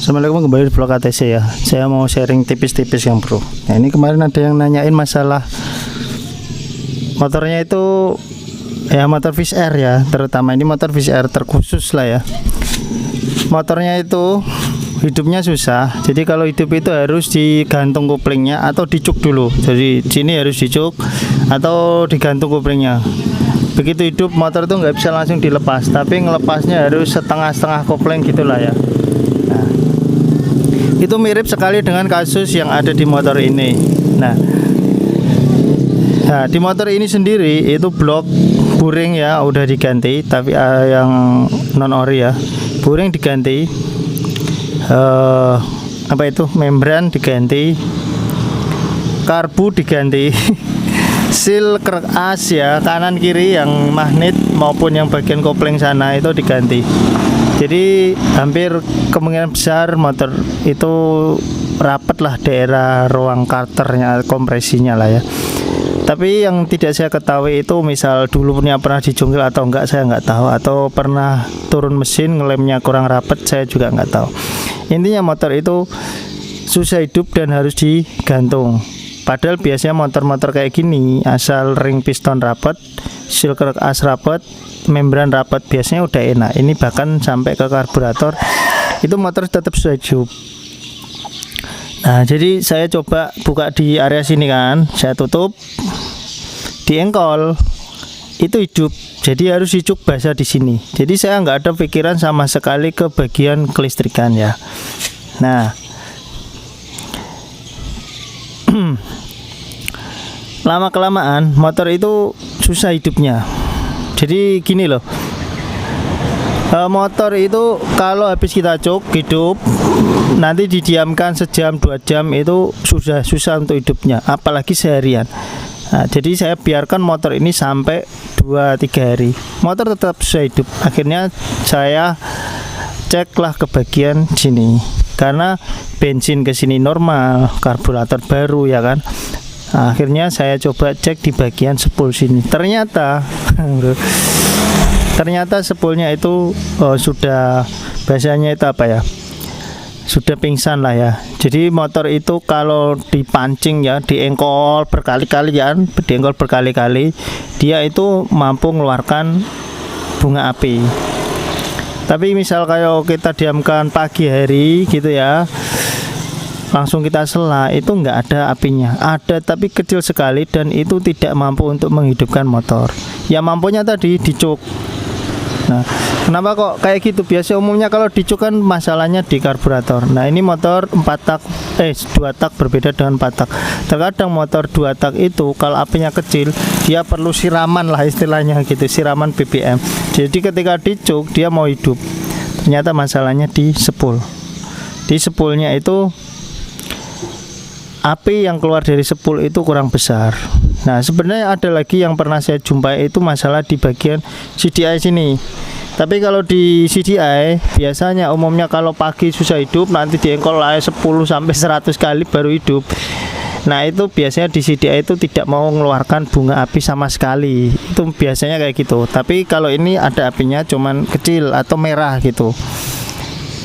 Assalamualaikum, kembali di vlog ATC ya. Saya mau sharing tipis-tipis yang bro. Nah ini kemarin ada yang nanyain masalah motornya itu ya, motor Fish Air ya, terutama ini motor Fish Air terkhusus lah ya. Motornya itu hidupnya susah. Jadi kalau hidup itu harus digantung koplingnya atau dicuk dulu. Jadi sini harus dicuk atau digantung koplingnya. Begitu hidup motor itu nggak bisa langsung dilepas, tapi ngelepasnya harus setengah-setengah kopling gitulah ya. Nah, itu mirip sekali dengan kasus yang ada di motor ini. Nah, di motor ini sendiri itu blok buring ya udah diganti, tapi yang non ori ya, buring diganti, apa itu, membran diganti, karbu diganti, seal krek as ya, kanan kiri yang magnet maupun yang bagian kopling sana itu diganti. Jadi hampir kemungkinan besar motor itu rapat lah daerah ruang karternya, kompresinya lah ya. Tapi yang tidak saya ketahui itu misal dulu pernah dijungkil atau enggak, saya enggak tahu, atau pernah turun mesin ngelemnya kurang rapat, saya juga enggak tahu. Intinya motor itu susah hidup dan harus digantung. Padahal biasanya motor-motor kayak gini asal ring piston rapat, seal krek as rapat, membran rapat, biasanya udah enak. Ini bahkan sampai ke karburator itu motor tetap susah hidup. Nah, jadi saya coba buka di area sini kan, saya tutup, di engkol itu hidup. Jadi harus dicuk basah di sini. Jadi saya nggak ada pikiran sama sekali ke bagian kelistrikan ya. Nah, lama kelamaan motor itu susah hidupnya. Jadi gini loh, motor itu kalau habis kita cuk hidup, nanti didiamkan sejam 2 jam itu sudah susah untuk hidupnya, apalagi seharian. Nah, jadi saya biarkan motor ini sampai 2-3 hari, motor tetap susah hidup. Akhirnya saya ceklah ke bagian sini, karena bensin ke sini normal, karburator baru ya kan. Nah, akhirnya saya coba cek di bagian spool sini. Ternyata spoolnya itu sudah, bahasanya itu apa ya, sudah pingsan lah ya. Jadi motor itu kalau dipancing ya, diengkol berkali-kali ya, diengkol berkali-kali, dia itu mampu mengeluarkan bunga api. Tapi misal kayak kita diamkan pagi hari gitu ya, langsung kita sela, itu enggak ada apinya. Ada tapi kecil sekali dan itu tidak mampu untuk menghidupkan motor. Ya mampunya tadi dicuk. Nah, kenapa kok kayak gitu? Biasa umumnya kalau dicuk kan masalahnya di karburator. Nah, ini motor 2 tak berbeda dengan 4 tak. Terkadang motor 2 tak itu kalau apinya kecil, dia perlu siraman lah istilahnya gitu, siraman BBM. Jadi ketika dicuk dia mau hidup. Ternyata masalahnya di spool. Di spoolnya itu api yang keluar dari spool itu kurang besar. Nah, sebenarnya ada lagi yang pernah saya jumpai, itu masalah di bagian CDI sini. Tapi kalau di CDI biasanya umumnya kalau pagi susah hidup, nanti diengkol 10-100 kali baru hidup. Nah, itu biasanya di CDI itu tidak mau mengeluarkan bunga api sama sekali. Itu biasanya kayak gitu. Tapi kalau ini ada apinya cuman kecil atau merah gitu.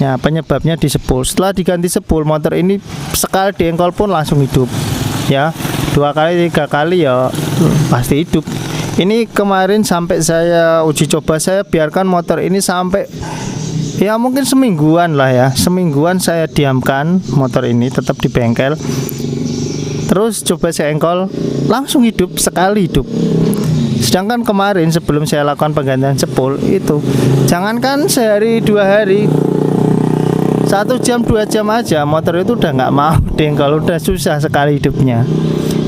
Ya, penyebabnya di spool. Setelah diganti spool, motor ini sekali diengkol pun langsung hidup ya, 2-3 kali ya pasti hidup. Ini kemarin sampai saya uji coba, saya biarkan motor ini sampai ya mungkin semingguan lah ya, semingguan saya diamkan motor ini tetap di bengkel. Terus coba saya engkol, langsung hidup, sekali hidup. Sedangkan kemarin sebelum saya lakukan penggantian spool itu, jangankan sehari 2 hari, 1 jam 2 jam aja motor itu udah nggak mau dengkol, udah susah sekali hidupnya.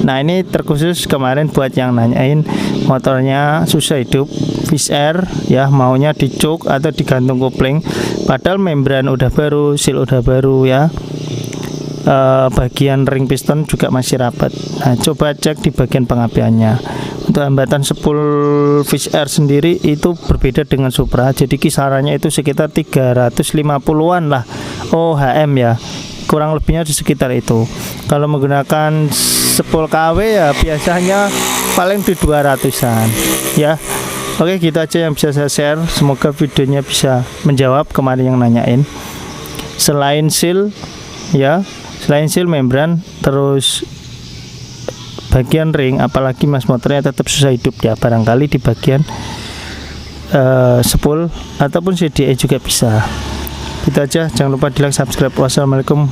Nah, ini terkhusus kemarin buat yang nanyain motornya susah hidup Fish Air ya, maunya dicuk atau digantung kopling, padahal membran udah baru, seal udah baru ya, bagian ring piston juga masih rapat. Nah, coba cek di bagian pengapiannya. Untuk hambatan spool Fish Air sendiri itu berbeda dengan Supra, jadi kisarannya itu sekitar 350-an lah OHM ya, kurang lebihnya di sekitar itu. Kalau menggunakan spool KW ya biasanya paling di 200-an ya. Oke, gitu aja yang bisa saya share. Semoga videonya bisa menjawab kemarin yang nanyain. selain seal ya, selain seal membran, terus bagian ring, apalagi mas motornya tetap susah hidup ya, barangkali di bagian spool ataupun CDI juga bisa. Itu aja, jangan lupa di like, subscribe. Wassalamualaikum